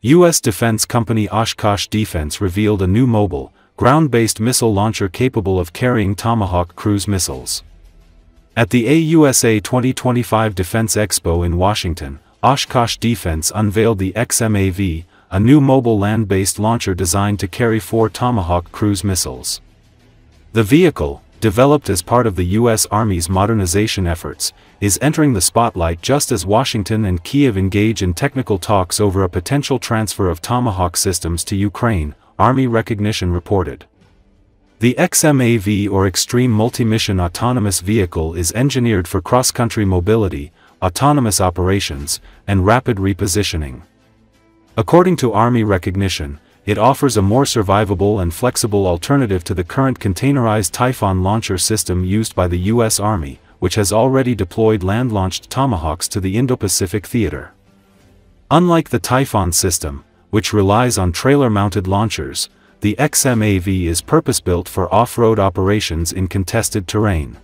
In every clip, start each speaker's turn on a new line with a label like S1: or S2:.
S1: U.S. defense company Oshkosh Defense revealed a new mobile, ground-based missile launcher capable of carrying Tomahawk cruise missiles. At the AUSA 2025 Defense Expo in Washington, Oshkosh Defense unveiled the XMAV, a new mobile land-based launcher designed to carry 4 Tomahawk cruise missiles. The vehicle, developed as part of the U.S. Army's modernization efforts, is entering the spotlight just as Washington and Kiev engage in technical talks over a potential transfer of Tomahawk systems to Ukraine, Army Recognition reported. The XMAV or Extreme Multi-Mission Autonomous Vehicle is engineered for cross-country mobility, autonomous operations, and rapid repositioning. According to Army Recognition, it offers a more survivable and flexible alternative to the current containerized Typhoon launcher system used by the U.S. Army, which has already deployed land-launched Tomahawks to the Indo-Pacific theater. Unlike the Typhoon system, which relies on trailer-mounted launchers, the XMAV is purpose-built for off-road operations in contested terrain.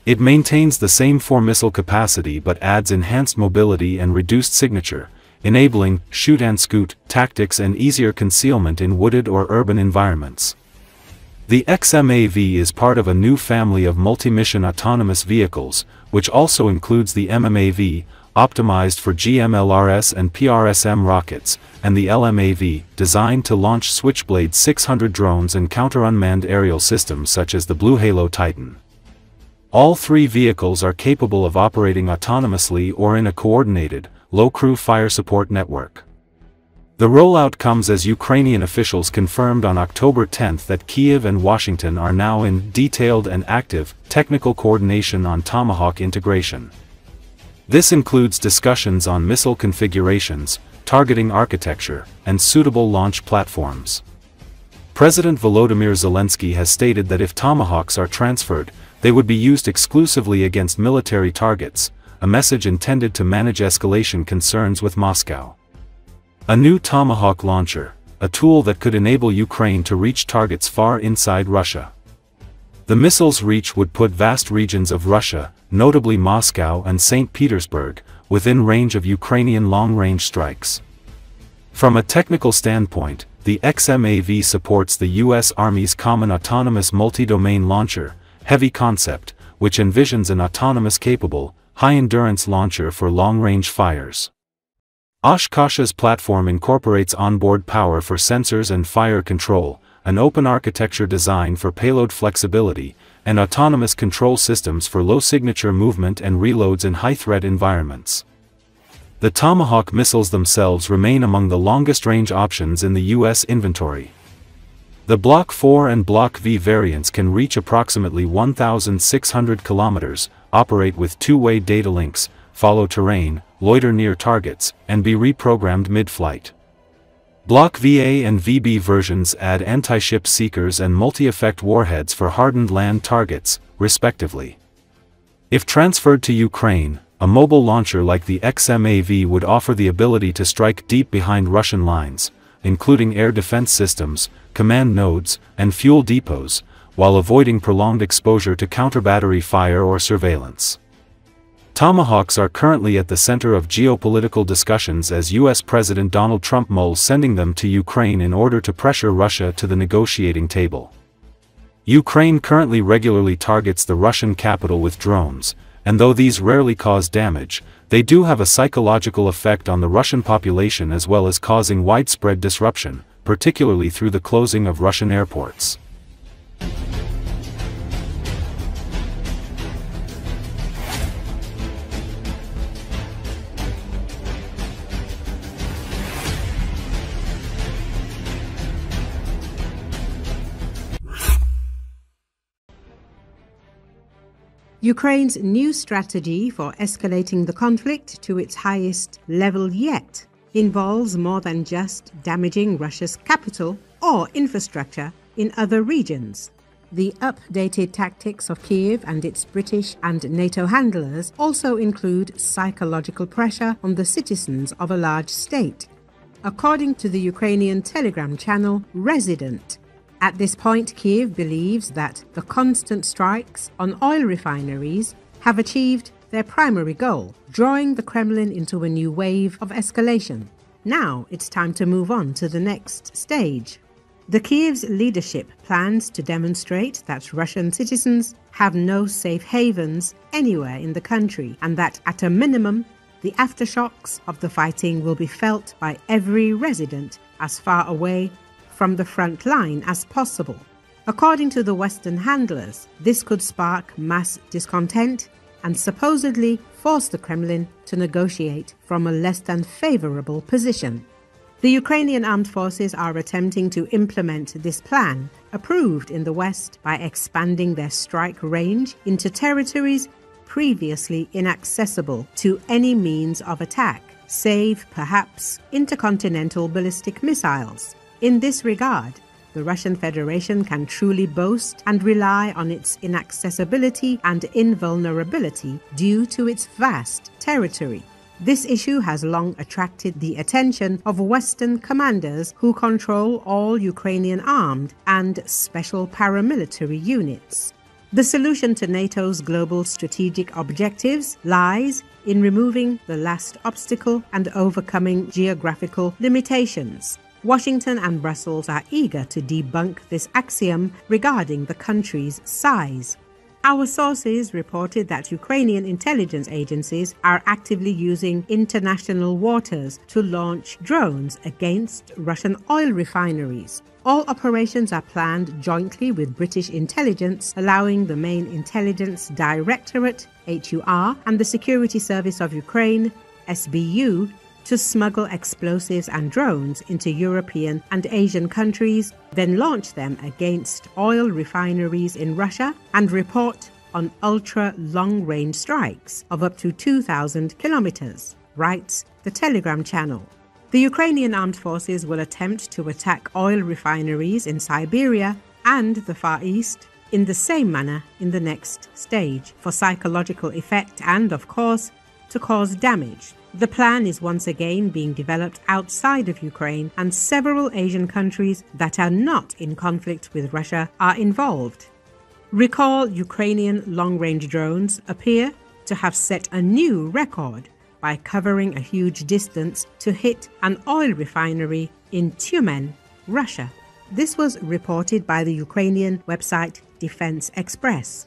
S1: It maintains the same 4-missile capacity but adds enhanced mobility and reduced signature, enabling shoot-and-scoot tactics and easier concealment in wooded or urban environments. The XMAV is part of a new family of multi-mission autonomous vehicles, which also includes the MMAV, optimized for GMLRS and PRSM rockets, and the LMAV, designed to launch Switchblade 600 drones and counter-unmanned aerial systems such as the Blue Halo Titan. All 3 vehicles are capable of operating autonomously or in a coordinated, low-crew fire support network. The rollout comes as Ukrainian officials confirmed on October 10 that Kiev and Washington are now in detailed and active, technical coordination on Tomahawk integration. This includes discussions on missile configurations, targeting architecture, and suitable launch platforms. President Volodymyr Zelensky has stated that if Tomahawks are transferred, they would be used exclusively against military targets, a message intended to manage escalation concerns with Moscow. A new Tomahawk launcher, a tool that could enable Ukraine to reach targets far inside Russia. The missile's reach would put vast regions of Russia, notably Moscow and St. Petersburg, within range of Ukrainian long-range strikes. From a technical standpoint, the XMAV supports the U.S. Army's Common Autonomous Multi-Domain Launcher, heavy concept, which envisions an autonomous capable, high-endurance launcher for long-range fires. Oshkosh's platform incorporates onboard power for sensors and fire control, an open architecture design for payload flexibility, and autonomous control systems for low-signature movement and reloads in high-threat environments. The Tomahawk missiles themselves remain among the longest-range options in the U.S. inventory. The Block 4 and Block V variants can reach approximately 1,600 kilometers, operate with two-way data links, follow terrain, loiter near targets, and be reprogrammed mid-flight. Block VA and VB versions add anti-ship seekers and multi-effect warheads for hardened land targets, respectively. If transferred to Ukraine, a mobile launcher like the XMAV would offer the ability to strike deep behind Russian lines, including air defense systems, command nodes, and fuel depots, while avoiding prolonged exposure to counter-battery fire or surveillance. Tomahawks are currently at the center of geopolitical discussions as U.S. President Donald Trump mulls sending them to Ukraine in order to pressure Russia to the negotiating table. Ukraine currently regularly targets the Russian capital with drones, and though these rarely cause damage, they do have a psychological effect on the Russian population as well as causing widespread disruption, particularly through the closing of Russian airports.
S2: Ukraine's new strategy for escalating the conflict to its highest level yet involves more than just damaging Russia's capital or infrastructure in other regions. The updated tactics of Kyiv and its British and NATO handlers also include psychological pressure on the citizens of a large state, according to the Ukrainian Telegram channel Resident. At this point, Kyiv believes that the constant strikes on oil refineries have achieved their primary goal, drawing the Kremlin into a new wave of escalation. Now it's time to move on to the next stage. The Kiev's leadership plans to demonstrate that Russian citizens have no safe havens anywhere in the country, and that at a minimum, the aftershocks of the fighting will be felt by every resident as far away from the front line as possible. According to the Western handlers, this could spark mass discontent and supposedly force the Kremlin to negotiate from a less than favorable position. The Ukrainian armed forces are attempting to implement this plan, approved in the West, by expanding their strike range into territories previously inaccessible to any means of attack, save perhaps intercontinental ballistic missiles. In this regard, the Russian Federation can truly boast and rely on its inaccessibility and invulnerability due to its vast territory. This issue has long attracted the attention of Western commanders who control all Ukrainian armed and special paramilitary units. The solution to NATO's global strategic objectives lies in removing the last obstacle and overcoming geographical limitations. Washington and Brussels are eager to debunk this axiom regarding the country's size. Our sources reported that Ukrainian intelligence agencies are actively using international waters to launch drones against Russian oil refineries. All operations are planned jointly with British intelligence, allowing the main intelligence directorate, HUR, and the Security Service of Ukraine, SBU, to smuggle explosives and drones into European and Asian countries, then launch them against oil refineries in Russia and report on ultra-long-range strikes of up to 2,000 kilometers, writes the Telegram channel. The Ukrainian armed forces will attempt to attack oil refineries in Siberia and the Far East in the same manner in the next stage, for psychological effect and, of course, to cause damage. The plan is once again being developed outside of Ukraine, and several Asian countries that are not in conflict with Russia are involved. Recall Ukrainian long-range drones appear to have set a new record by covering a huge distance to hit an oil refinery in Tyumen, Russia. This was reported by the Ukrainian website Defense Express.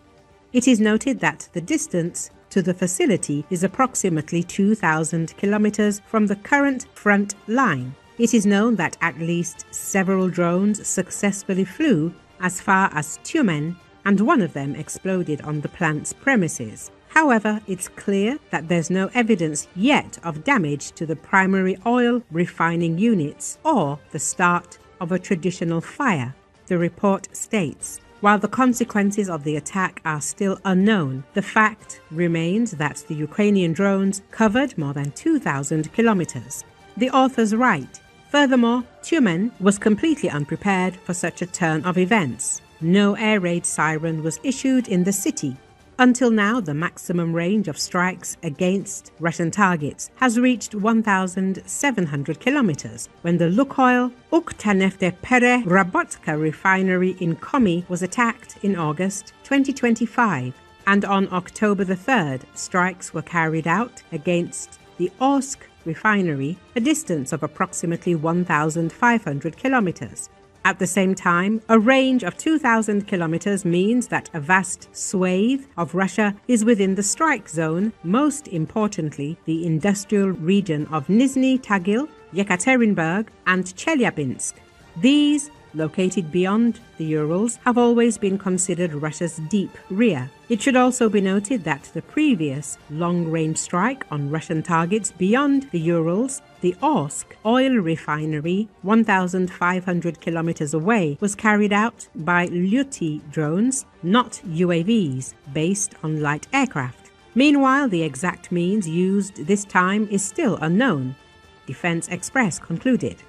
S2: It is noted that the distance to the facility is approximately 2,000 kilometers from the current front line. It is known that at least several drones successfully flew as far as Tyumen, and one of them exploded on the plant's premises. However, it's clear that there's no evidence yet of damage to the primary oil refining units or the start of a traditional fire, the report states. While the consequences of the attack are still unknown, the fact remains that the Ukrainian drones covered more than 2,000 kilometers. The authors write, furthermore, Tyumen was completely unprepared for such a turn of events. No air raid siren was issued in the city. Until now, the maximum range of strikes against Russian targets has reached 1,700 kilometers, when the Lukoil Uktaneftepere-Rabotka refinery in Komi was attacked in August 2025, and on October the 3rd, strikes were carried out against the Orsk refinery, a distance of approximately 1,500 kilometers. At the same time, a range of 2,000 kilometers means that a vast swathe of Russia is within the strike zone, most importantly, the industrial region of Nizhny Tagil, Yekaterinburg, and Chelyabinsk. These, located beyond the Urals, have always been considered Russia's deep rear. It should also be noted that the previous long-range strike on Russian targets beyond the Urals, the Orsk oil refinery, 1,500 kilometers away, was carried out by Lyuty drones, not UAVs, based on light aircraft. Meanwhile, the exact means used this time is still unknown, Defense Express concluded.